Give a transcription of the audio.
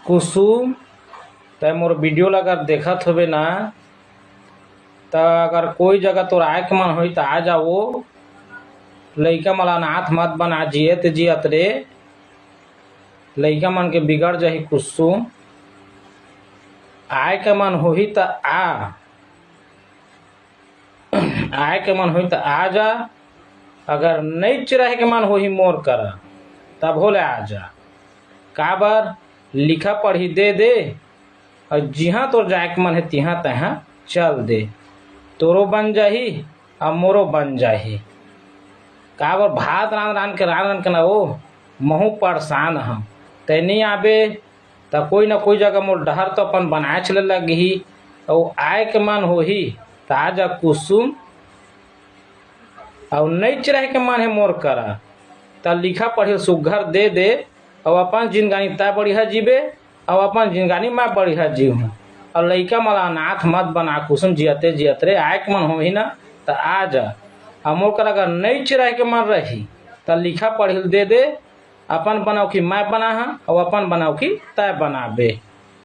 कुसुम तय मोर वीडियो अगर देखत होबे ना तो अगर कोई जगह तोर आए के मन हो तो आ जाओ। लइका मला अनाथ मत बना जियत जियत रे, लइका मन के बिगड़ जाही। कुसुम आए के मन होही तो आए के मन होही तो आ जा। अगर नहीं रहे के मन होही मोर कर तब होले आ जा। काबर लिखा पढ़ी दे दे और जिहाँ तोर जाए के मन है तिहाँ तहाँ चल दे। तोरो बन जाही और मोरो बन जाही। काबर भात रान रान के ना वो महू परेशान हम तै नहीं आबे तो कोई ना कोई जगह मोर डहर तो अपन बनाए चले लगी। और आए के मन होही तो आ जा कुसुम। और नहीं रहे के मन है मोर करा तो लिखा पढ़ी सुघर दे दे और अपन जिंदगानी तय बढ़िया जीबे और अपन जिंदगानी मैं बढ़िया जीहूँ। और लइका मला अनाथ मत बना कुसुम जियते जियत रे। आए के मन होही ना तो आ जा। और मोर कर अगर नहीं रहे के मन रही तो लिखा पढ़ी दे दे। अपन बनाओ कि मैं बना और अपन बनाओ कि तय बनाबे।